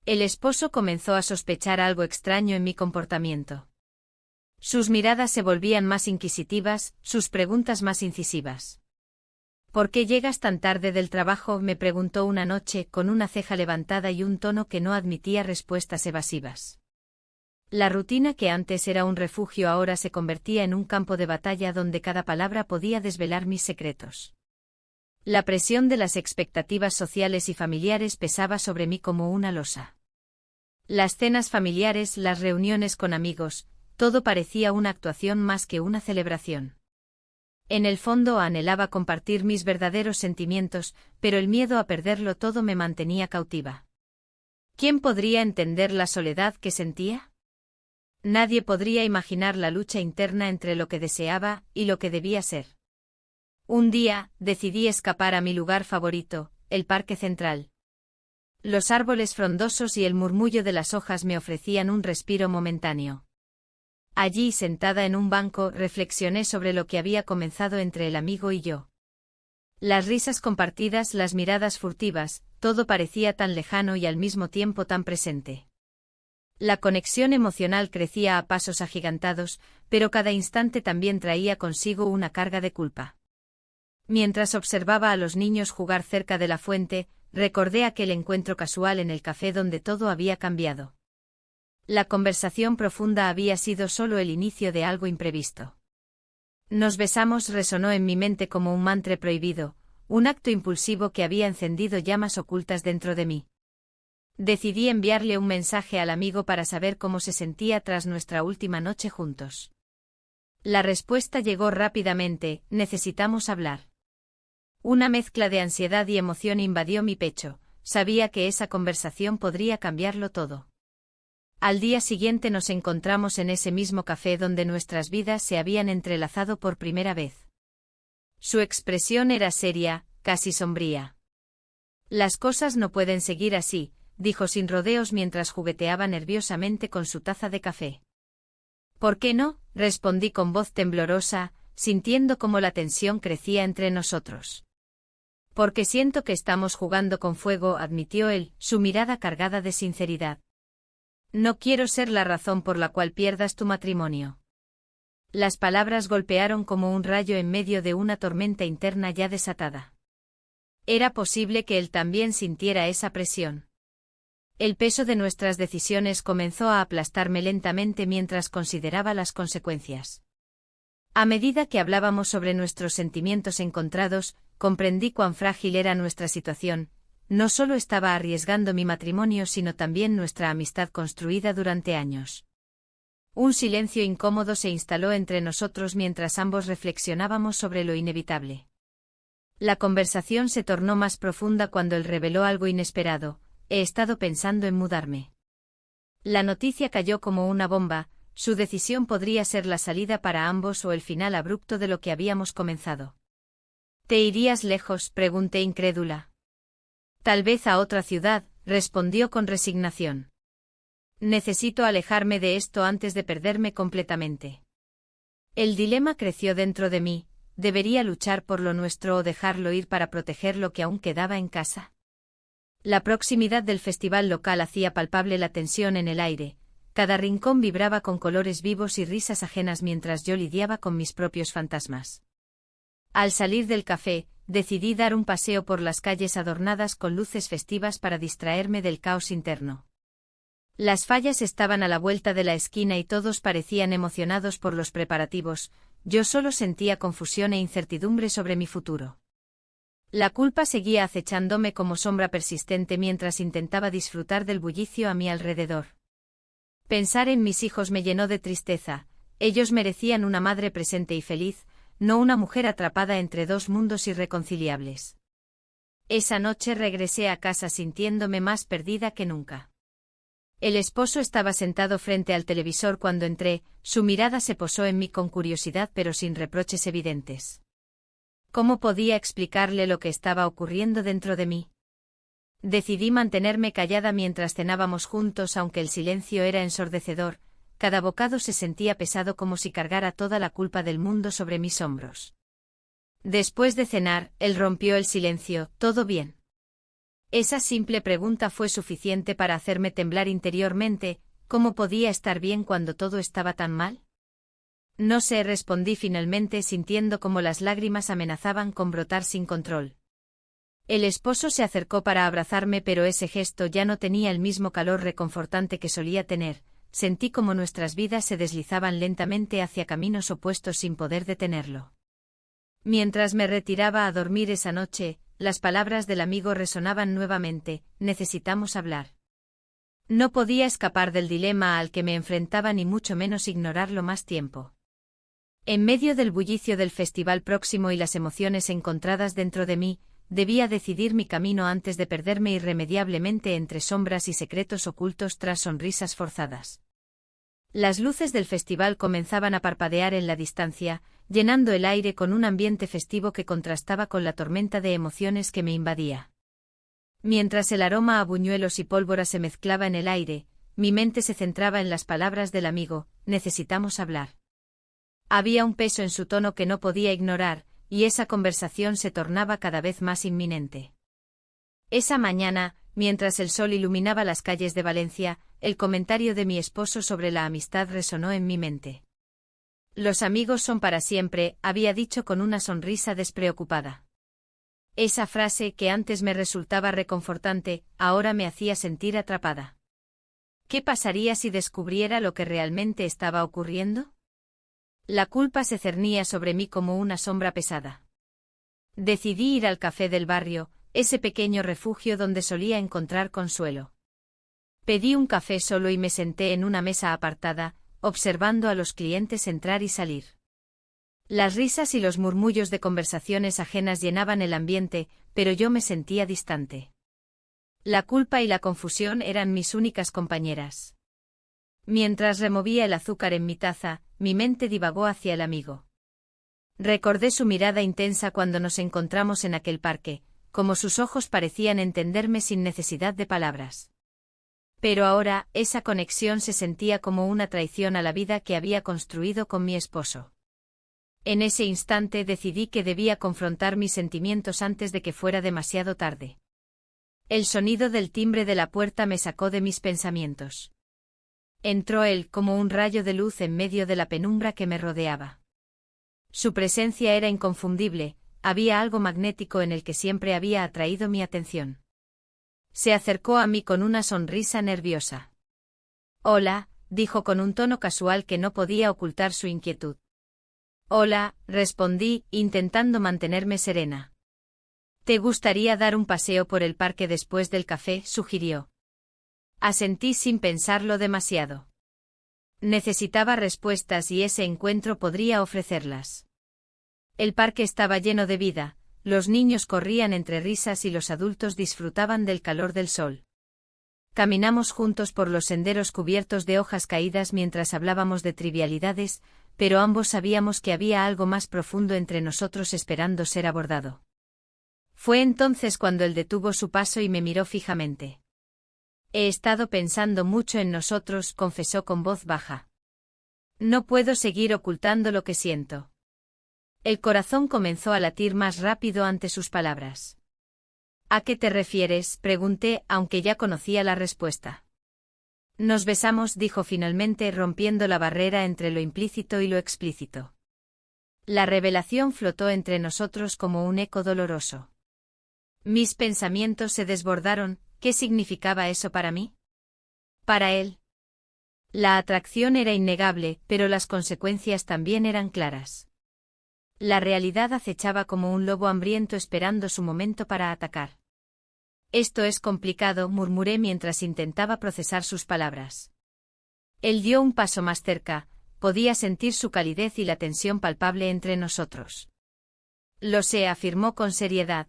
El esposo comenzó a sospechar algo extraño en mi comportamiento. Sus miradas se volvían más inquisitivas, sus preguntas más incisivas. ¿Por qué llegas tan tarde del trabajo?, me preguntó una noche, con una ceja levantada y un tono que no admitía respuestas evasivas. La rutina que antes era un refugio ahora se convertía en un campo de batalla donde cada palabra podía desvelar mis secretos. La presión de las expectativas sociales y familiares pesaba sobre mí como una losa. Las cenas familiares, las reuniones con amigos, todo parecía una actuación más que una celebración. En el fondo anhelaba compartir mis verdaderos sentimientos, pero el miedo a perderlo todo me mantenía cautiva. ¿Quién podría entender la soledad que sentía? Nadie podría imaginar la lucha interna entre lo que deseaba y lo que debía ser. Un día, decidí escapar a mi lugar favorito, el Parque Central. Los árboles frondosos y el murmullo de las hojas me ofrecían un respiro momentáneo. Allí, sentada en un banco, reflexioné sobre lo que había comenzado entre el amigo y yo. Las risas compartidas, las miradas furtivas, todo parecía tan lejano y al mismo tiempo tan presente. La conexión emocional crecía a pasos agigantados, pero cada instante también traía consigo una carga de culpa. Mientras observaba a los niños jugar cerca de la fuente, recordé aquel encuentro casual en el café donde todo había cambiado. La conversación profunda había sido solo el inicio de algo imprevisto. Nos besamos, resonó en mi mente como un mantra prohibido, un acto impulsivo que había encendido llamas ocultas dentro de mí. Decidí enviarle un mensaje al amigo para saber cómo se sentía tras nuestra última noche juntos. La respuesta llegó rápidamente: necesitamos hablar. Una mezcla de ansiedad y emoción invadió mi pecho, sabía que esa conversación podría cambiarlo todo. Al día siguiente nos encontramos en ese mismo café donde nuestras vidas se habían entrelazado por primera vez. Su expresión era seria, casi sombría. Las cosas no pueden seguir así, dijo sin rodeos mientras jugueteaba nerviosamente con su taza de café. ¿Por qué no?, respondí con voz temblorosa, sintiendo cómo la tensión crecía entre nosotros. Porque siento que estamos jugando con fuego, admitió él, su mirada cargada de sinceridad. No quiero ser la razón por la cual pierdas tu matrimonio. Las palabras golpearon como un rayo en medio de una tormenta interna ya desatada. Era posible que él también sintiera esa presión. El peso de nuestras decisiones comenzó a aplastarme lentamente mientras consideraba las consecuencias. A medida que hablábamos sobre nuestros sentimientos encontrados, comprendí cuán frágil era nuestra situación. No solo estaba arriesgando mi matrimonio sino también nuestra amistad construida durante años. Un silencio incómodo se instaló entre nosotros mientras ambos reflexionábamos sobre lo inevitable. La conversación se tornó más profunda cuando él reveló algo inesperado: he estado pensando en mudarme. La noticia cayó como una bomba. Su decisión podría ser la salida para ambos o el final abrupto de lo que habíamos comenzado. ¿Te irías lejos?, pregunté incrédula. Tal vez a otra ciudad, respondió con resignación. Necesito alejarme de esto antes de perderme completamente. El dilema creció dentro de mí: ¿debería luchar por lo nuestro o dejarlo ir para proteger lo que aún quedaba en casa? La proximidad del festival local hacía palpable la tensión en el aire. Cada rincón vibraba con colores vivos y risas ajenas mientras yo lidiaba con mis propios fantasmas. Al salir del café, decidí dar un paseo por las calles adornadas con luces festivas para distraerme del caos interno. Las fallas estaban a la vuelta de la esquina y todos parecían emocionados por los preparativos. Yo solo sentía confusión e incertidumbre sobre mi futuro. La culpa seguía acechándome como sombra persistente mientras intentaba disfrutar del bullicio a mi alrededor. Pensar en mis hijos me llenó de tristeza. Ellos merecían una madre presente y feliz, no una mujer atrapada entre dos mundos irreconciliables. Esa noche regresé a casa sintiéndome más perdida que nunca. El esposo estaba sentado frente al televisor cuando entré. Su mirada se posó en mí con curiosidad pero sin reproches evidentes. ¿Cómo podía explicarle lo que estaba ocurriendo dentro de mí? Decidí mantenerme callada mientras cenábamos juntos, aunque el silencio era ensordecedor. Cada bocado se sentía pesado, como si cargara toda la culpa del mundo sobre mis hombros. Después de cenar, él rompió el silencio: ¿todo bien? Esa simple pregunta fue suficiente para hacerme temblar interiormente. ¿Cómo podía estar bien cuando todo estaba tan mal? No sé, respondí finalmente, sintiendo como las lágrimas amenazaban con brotar sin control. El esposo se acercó para abrazarme, pero ese gesto ya no tenía el mismo calor reconfortante que solía tener. Sentí como nuestras vidas se deslizaban lentamente hacia caminos opuestos sin poder detenerlo. Mientras me retiraba a dormir esa noche, las palabras del amigo resonaban nuevamente: necesitamos hablar. No podía escapar del dilema al que me enfrentaba, ni mucho menos ignorarlo más tiempo. En medio del bullicio del festival próximo y las emociones encontradas dentro de mí, debía decidir mi camino antes de perderme irremediablemente entre sombras y secretos ocultos tras sonrisas forzadas. Las luces del festival comenzaban a parpadear en la distancia, llenando el aire con un ambiente festivo que contrastaba con la tormenta de emociones que me invadía. Mientras el aroma a buñuelos y pólvora se mezclaba en el aire, mi mente se centraba en las palabras del amigo: necesitamos hablar. Había un peso en su tono que no podía ignorar, y esa conversación se tornaba cada vez más inminente. Esa mañana, mientras el sol iluminaba las calles de Valencia, el comentario de mi esposo sobre la amistad resonó en mi mente. Los amigos son para siempre, había dicho con una sonrisa despreocupada. Esa frase, que antes me resultaba reconfortante, ahora me hacía sentir atrapada. ¿Qué pasaría si descubriera lo que realmente estaba ocurriendo? La culpa se cernía sobre mí como una sombra pesada. Decidí ir al café del barrio, ese pequeño refugio donde solía encontrar consuelo. Pedí un café solo y me senté en una mesa apartada, observando a los clientes entrar y salir. Las risas y los murmullos de conversaciones ajenas llenaban el ambiente, pero yo me sentía distante. La culpa y la confusión eran mis únicas compañeras. Mientras removía el azúcar en mi taza, mi mente divagó hacia el amigo. Recordé su mirada intensa cuando nos encontramos en aquel parque, como sus ojos parecían entenderme sin necesidad de palabras. Pero ahora, esa conexión se sentía como una traición a la vida que había construido con mi esposo. En ese instante decidí que debía confrontar mis sentimientos antes de que fuera demasiado tarde. El sonido del timbre de la puerta me sacó de mis pensamientos. Entró él como un rayo de luz en medio de la penumbra que me rodeaba. Su presencia era inconfundible, había algo magnético en el que siempre había atraído mi atención. Se acercó a mí con una sonrisa nerviosa. «Hola», dijo con un tono casual que no podía ocultar su inquietud. «Hola», respondí, intentando mantenerme serena. «¿Te gustaría dar un paseo por el parque después del café?», sugirió. Asentí sin pensarlo demasiado. Necesitaba respuestas y ese encuentro podría ofrecerlas. El parque estaba lleno de vida, los niños corrían entre risas y los adultos disfrutaban del calor del sol. Caminamos juntos por los senderos cubiertos de hojas caídas mientras hablábamos de trivialidades, pero ambos sabíamos que había algo más profundo entre nosotros esperando ser abordado. Fue entonces cuando él detuvo su paso y me miró fijamente. He estado pensando mucho en nosotros, confesó con voz baja. No puedo seguir ocultando lo que siento. El corazón comenzó a latir más rápido ante sus palabras. ¿A qué te refieres?, pregunté, aunque ya conocía la respuesta. Nos besamos, dijo finalmente, rompiendo la barrera entre lo implícito y lo explícito. La revelación flotó entre nosotros como un eco doloroso. Mis pensamientos se desbordaron. ¿Qué significaba eso para mí? Para él. La atracción era innegable, pero las consecuencias también eran claras. La realidad acechaba como un lobo hambriento esperando su momento para atacar. Esto es complicado, murmuré mientras intentaba procesar sus palabras. Él dio un paso más cerca, podía sentir su calidez y la tensión palpable entre nosotros. Lo sé, afirmó con seriedad.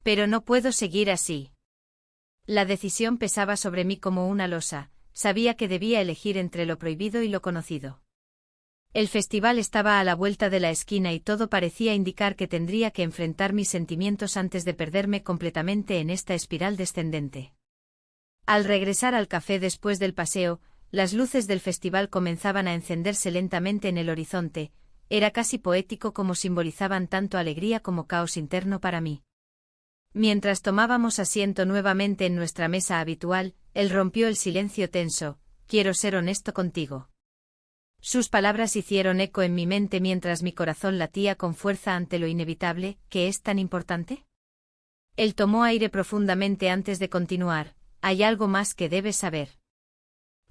Pero no puedo seguir así. La decisión pesaba sobre mí como una losa, sabía que debía elegir entre lo prohibido y lo conocido. El festival estaba a la vuelta de la esquina y todo parecía indicar que tendría que enfrentar mis sentimientos antes de perderme completamente en esta espiral descendente. Al regresar al café después del paseo, las luces del festival comenzaban a encenderse lentamente en el horizonte, era casi poético como simbolizaban tanto alegría como caos interno para mí. Mientras tomábamos asiento nuevamente en nuestra mesa habitual, él rompió el silencio tenso. Quiero ser honesto contigo. Sus palabras hicieron eco en mi mente mientras mi corazón latía con fuerza ante lo inevitable. ¿Qué es tan importante? Él tomó aire profundamente antes de continuar. Hay algo más que debes saber.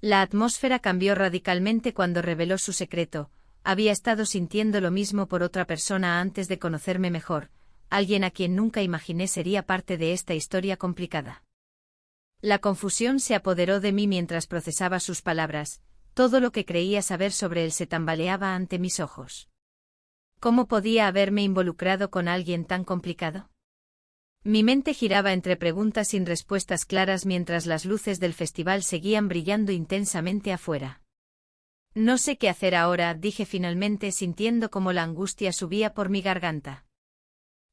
La atmósfera cambió radicalmente cuando reveló su secreto. Había estado sintiendo lo mismo por otra persona antes de conocerme mejor. Alguien a quien nunca imaginé sería parte de esta historia complicada. La confusión se apoderó de mí mientras procesaba sus palabras, todo lo que creía saber sobre él se tambaleaba ante mis ojos. ¿Cómo podía haberme involucrado con alguien tan complicado? Mi mente giraba entre preguntas sin respuestas claras mientras las luces del festival seguían brillando intensamente afuera. No sé qué hacer ahora, dije finalmente sintiendo como la angustia subía por mi garganta.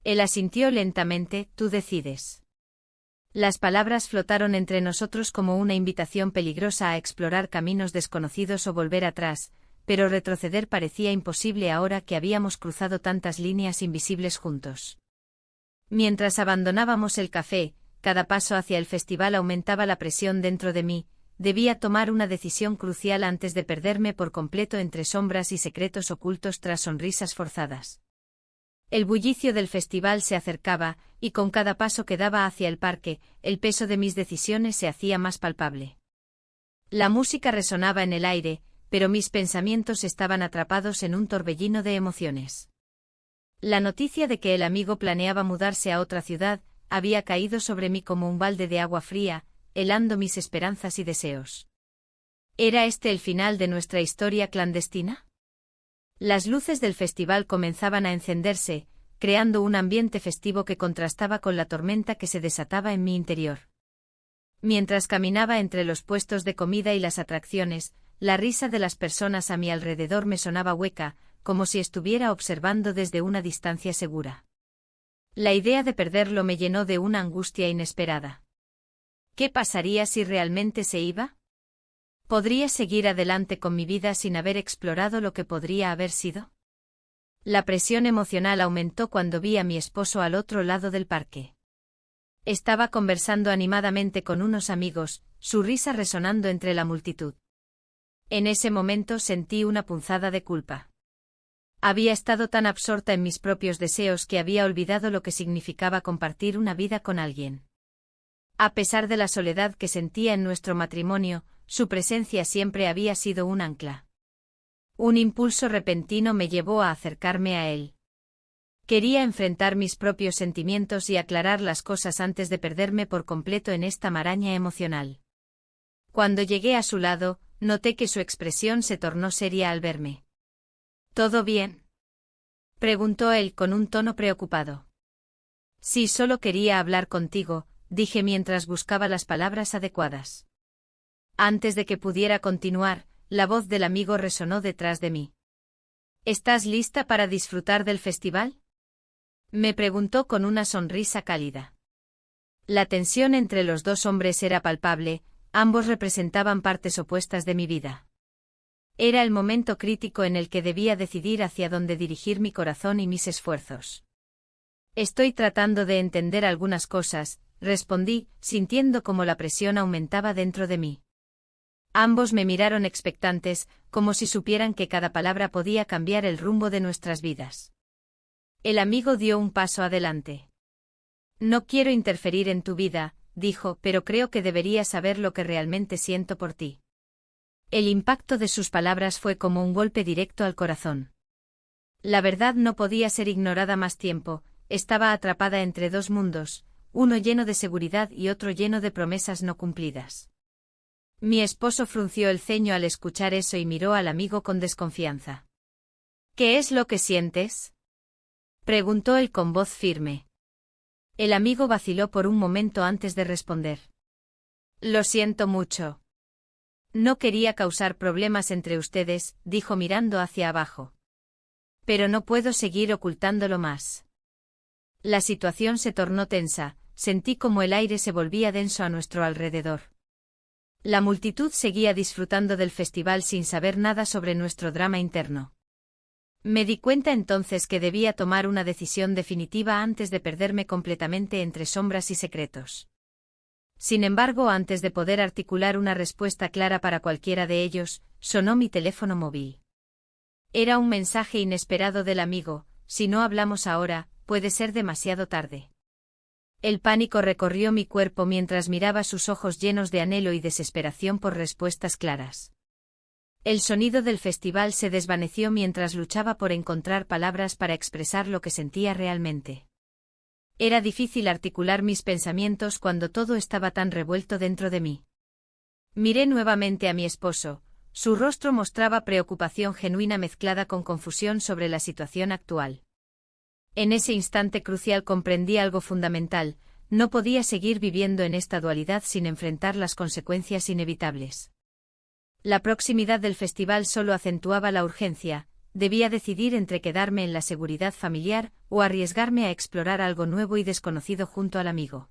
Él asintió lentamente, tú decides. Las palabras flotaron entre nosotros como una invitación peligrosa a explorar caminos desconocidos o volver atrás, pero retroceder parecía imposible ahora que habíamos cruzado tantas líneas invisibles juntos. Mientras abandonábamos el café, cada paso hacia el festival aumentaba la presión dentro de mí, debía tomar una decisión crucial antes de perderme por completo entre sombras y secretos ocultos tras sonrisas forzadas. El bullicio del festival se acercaba, y con cada paso que daba hacia el parque, el peso de mis decisiones se hacía más palpable. La música resonaba en el aire, pero mis pensamientos estaban atrapados en un torbellino de emociones. La noticia de que el amigo planeaba mudarse a otra ciudad había caído sobre mí como un balde de agua fría, helando mis esperanzas y deseos. ¿Era este el final de nuestra historia clandestina? Las luces del festival comenzaban a encenderse, creando un ambiente festivo que contrastaba con la tormenta que se desataba en mi interior. Mientras caminaba entre los puestos de comida y las atracciones, la risa de las personas a mi alrededor me sonaba hueca, como si estuviera observando desde una distancia segura. La idea de perderlo me llenó de una angustia inesperada. ¿Qué pasaría si realmente se iba? ¿Podría seguir adelante con mi vida sin haber explorado lo que podría haber sido? La presión emocional aumentó cuando vi a mi esposo al otro lado del parque. Estaba conversando animadamente con unos amigos, su risa resonando entre la multitud. En ese momento sentí una punzada de culpa. Había estado tan absorta en mis propios deseos que había olvidado lo que significaba compartir una vida con alguien. A pesar de la soledad que sentía en nuestro matrimonio, su presencia siempre había sido un ancla. Un impulso repentino me llevó a acercarme a él. Quería enfrentar mis propios sentimientos y aclarar las cosas antes de perderme por completo en esta maraña emocional. Cuando llegué a su lado, Noté que su expresión se tornó seria al verme. ¿Todo bien?, preguntó él con un tono preocupado. Sí, solo quería hablar contigo, dije mientras buscaba las palabras adecuadas. Antes de que pudiera continuar, la voz del amigo resonó detrás de mí. ¿Estás lista para disfrutar del festival?, me preguntó con una sonrisa cálida. La tensión entre los dos hombres era palpable, ambos representaban partes opuestas de mi vida. Era el momento crítico en el que debía decidir hacia dónde dirigir mi corazón y mis esfuerzos. Estoy tratando de entender algunas cosas, respondí, sintiendo cómo la presión aumentaba dentro de mí. Ambos me miraron expectantes, como si supieran que cada palabra podía cambiar el rumbo de nuestras vidas. El amigo dio un paso adelante. No quiero interferir en tu vida, dijo, pero creo que deberías saber lo que realmente siento por ti. El impacto de sus palabras fue como un golpe directo al corazón. La verdad no podía ser ignorada más tiempo, estaba atrapada entre dos mundos, uno lleno de seguridad y otro lleno de promesas no cumplidas. Mi esposo frunció el ceño al escuchar eso y miró al amigo con desconfianza. ¿Qué es lo que sientes?, preguntó él con voz firme. El amigo vaciló por un momento antes de responder. Lo siento mucho. No quería causar problemas entre ustedes, dijo mirando hacia abajo. Pero no puedo seguir ocultándolo más. La situación se tornó tensa, sentí como el aire se volvía denso a nuestro alrededor. La multitud seguía disfrutando del festival sin saber nada sobre nuestro drama interno. Me di cuenta entonces que debía tomar una decisión definitiva antes de perderme completamente entre sombras y secretos. Sin embargo, antes de poder articular una respuesta clara para cualquiera de ellos, sonó mi teléfono móvil. Era un mensaje inesperado del amigo: si no hablamos ahora, puede ser demasiado tarde. El pánico recorrió mi cuerpo mientras miraba sus ojos llenos de anhelo y desesperación por respuestas claras. El sonido del festival se desvaneció mientras luchaba por encontrar palabras para expresar lo que sentía realmente. Era difícil articular mis pensamientos cuando todo estaba tan revuelto dentro de mí. Miré nuevamente a mi esposo, su rostro mostraba preocupación genuina mezclada con confusión sobre la situación actual. En ese instante crucial comprendí algo fundamental: no podía seguir viviendo en esta dualidad sin enfrentar las consecuencias inevitables. La proximidad del festival solo acentuaba la urgencia, debía decidir entre quedarme en la seguridad familiar o arriesgarme a explorar algo nuevo y desconocido junto al amigo.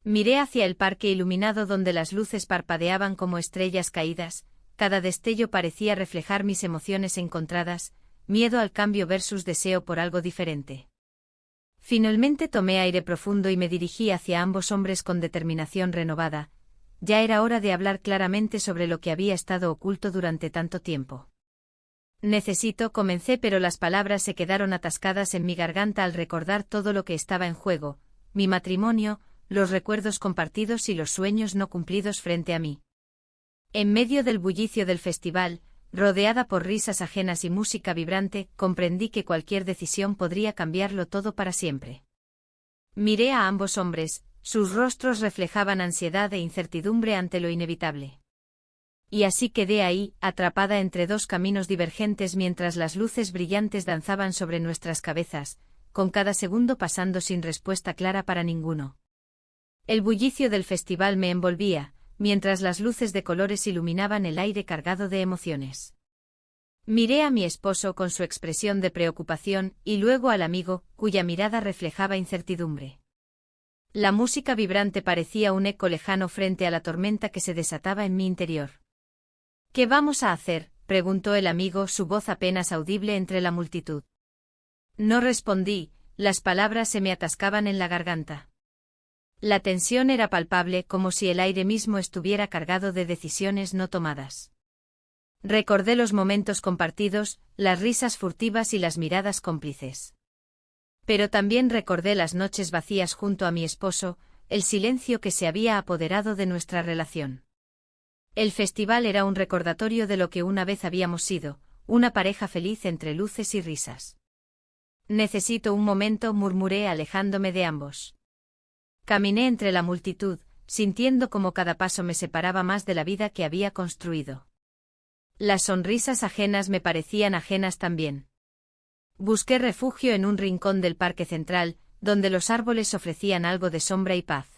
Miré hacia el parque iluminado donde las luces parpadeaban como estrellas caídas, cada destello parecía reflejar mis emociones encontradas, miedo al cambio versus deseo por algo diferente. Finalmente tomé aire profundo y me dirigí hacia ambos hombres con determinación renovada. Ya era hora de hablar claramente sobre lo que había estado oculto durante tanto tiempo. Comencé, pero las palabras se quedaron atascadas en mi garganta al recordar todo lo que estaba en juego: mi matrimonio, los recuerdos compartidos y los sueños no cumplidos frente a mí. En medio del bullicio del festival, rodeada por risas ajenas y música vibrante, comprendí que cualquier decisión podría cambiarlo todo para siempre. Miré a ambos hombres, sus rostros reflejaban ansiedad e incertidumbre ante lo inevitable. Y así quedé ahí, atrapada entre dos caminos divergentes mientras las luces brillantes danzaban sobre nuestras cabezas, con cada segundo pasando sin respuesta clara para ninguno. El bullicio del festival me envolvía, mientras las luces de colores iluminaban el aire cargado de emociones. Miré a mi esposo con su expresión de preocupación y luego al amigo, cuya mirada reflejaba incertidumbre. La música vibrante parecía un eco lejano frente a la tormenta que se desataba en mi interior. ¿Qué vamos a hacer?, preguntó el amigo, su voz apenas audible entre la multitud. No respondí, las palabras se me atascaban en la garganta. La tensión era palpable, como si el aire mismo estuviera cargado de decisiones no tomadas. Recordé los momentos compartidos, las risas furtivas y las miradas cómplices. Pero también recordé las noches vacías junto a mi esposo, el silencio que se había apoderado de nuestra relación. El festival era un recordatorio de lo que una vez habíamos sido, una pareja feliz entre luces y risas. Necesito un momento, murmuré alejándome de ambos. Caminé entre la multitud, sintiendo como cada paso me separaba más de la vida que había construido. Las sonrisas ajenas me parecían ajenas también. Busqué refugio en un rincón del parque central, donde los árboles ofrecían algo de sombra y paz.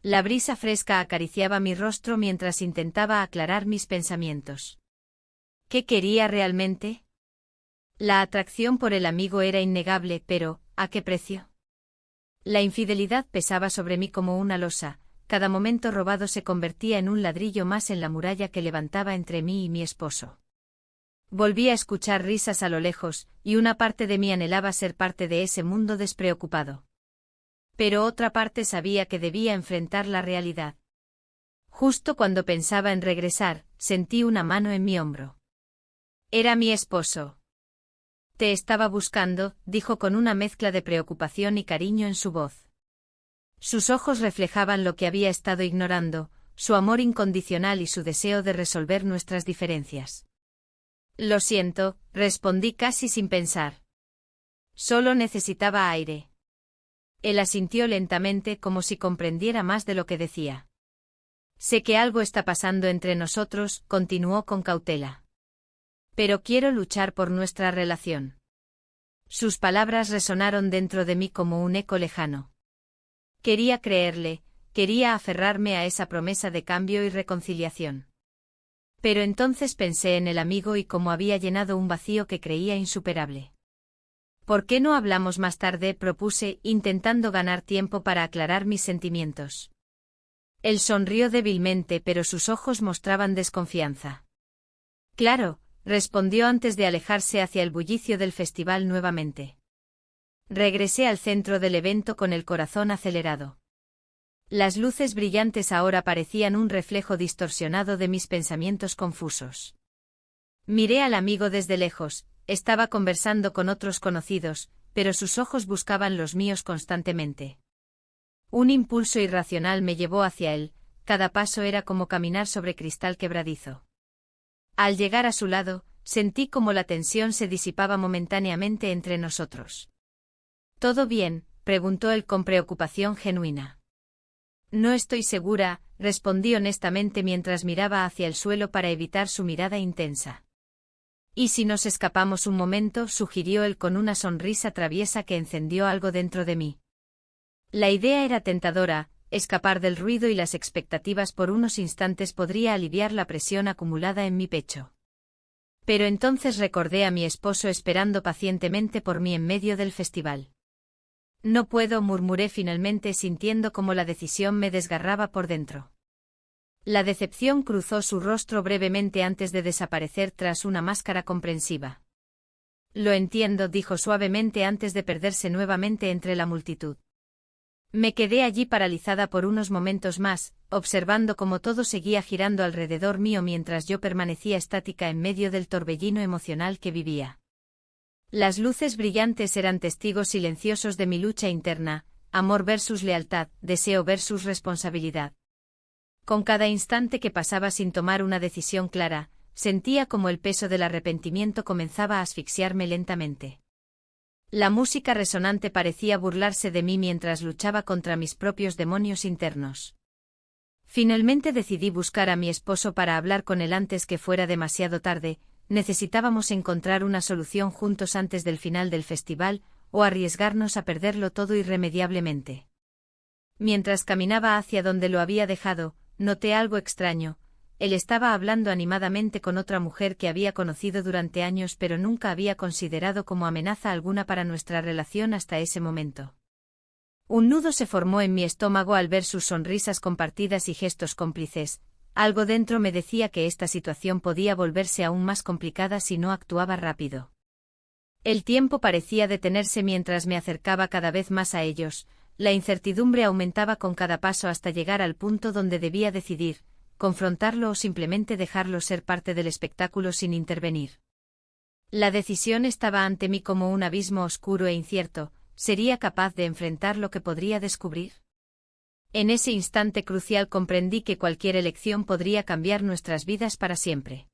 La brisa fresca acariciaba mi rostro mientras intentaba aclarar mis pensamientos. ¿Qué quería realmente? La atracción por el amigo era innegable, pero ¿a qué precio? La infidelidad pesaba sobre mí como una losa, cada momento robado se convertía en un ladrillo más en la muralla que levantaba entre mí y mi esposo. Volví a escuchar risas a lo lejos, y una parte de mí anhelaba ser parte de ese mundo despreocupado. Pero otra parte sabía que debía enfrentar la realidad. Justo cuando pensaba en regresar, sentí una mano en mi hombro. Era mi esposo. Te estaba buscando, dijo con una mezcla de preocupación y cariño en su voz. Sus ojos reflejaban lo que había estado ignorando, su amor incondicional y su deseo de resolver nuestras diferencias. Lo siento, respondí casi sin pensar. Solo necesitaba aire. Él asintió lentamente como si comprendiera más de lo que decía. Sé que algo está pasando entre nosotros, continuó con cautela. Pero quiero luchar por nuestra relación. Sus palabras resonaron dentro de mí como un eco lejano. Quería creerle, quería aferrarme a esa promesa de cambio y reconciliación. Pero entonces pensé en el amigo y cómo había llenado un vacío que creía insuperable. ¿Por qué no hablamos más tarde?, propuse, intentando ganar tiempo para aclarar mis sentimientos. Él sonrió débilmente, pero sus ojos mostraban desconfianza. Claro, respondió antes de alejarse hacia el bullicio del festival nuevamente. Regresé al centro del evento con el corazón acelerado. Las luces brillantes ahora parecían un reflejo distorsionado de mis pensamientos confusos. Miré al amigo desde lejos, estaba conversando con otros conocidos, pero sus ojos buscaban los míos constantemente. Un impulso irracional me llevó hacia él, cada paso era como caminar sobre cristal quebradizo. Al llegar a su lado, sentí como la tensión se disipaba momentáneamente entre nosotros. ¿Todo bien?, preguntó él con preocupación genuina. No estoy segura, respondí honestamente mientras miraba hacia el suelo para evitar su mirada intensa. ¿Y si nos escapamos un momento?, sugirió él con una sonrisa traviesa que encendió algo dentro de mí. La idea era tentadora, escapar del ruido y las expectativas por unos instantes podría aliviar la presión acumulada en mi pecho. Pero entonces recordé a mi esposo esperando pacientemente por mí en medio del festival. No puedo, murmuré finalmente sintiendo como la decisión me desgarraba por dentro. La decepción cruzó su rostro brevemente antes de desaparecer tras una máscara comprensiva. Lo entiendo, dijo suavemente antes de perderse nuevamente entre la multitud. Me quedé allí paralizada por unos momentos más, observando cómo todo seguía girando alrededor mío mientras yo permanecía estática en medio del torbellino emocional que vivía. Las luces brillantes eran testigos silenciosos de mi lucha interna, amor versus lealtad, deseo versus responsabilidad. Con cada instante que pasaba sin tomar una decisión clara, sentía como el peso del arrepentimiento comenzaba a asfixiarme lentamente. La música resonante parecía burlarse de mí mientras luchaba contra mis propios demonios internos. Finalmente decidí buscar a mi esposo para hablar con él antes que fuera demasiado tarde. Necesitábamos encontrar una solución juntos antes del final del festival, o arriesgarnos a perderlo todo irremediablemente. Mientras caminaba hacia donde lo había dejado, noté algo extraño. Él estaba hablando animadamente con otra mujer que había conocido durante años pero nunca había considerado como amenaza alguna para nuestra relación hasta ese momento. Un nudo se formó en mi estómago al ver sus sonrisas compartidas y gestos cómplices. Algo dentro me decía que esta situación podía volverse aún más complicada si no actuaba rápido. El tiempo parecía detenerse mientras me acercaba cada vez más a ellos, la incertidumbre aumentaba con cada paso hasta llegar al punto donde debía decidir, confrontarlo o simplemente dejarlo ser parte del espectáculo sin intervenir. La decisión estaba ante mí como un abismo oscuro e incierto. ¿Sería capaz de enfrentar lo que podría descubrir? En ese instante crucial comprendí que cualquier elección podría cambiar nuestras vidas para siempre.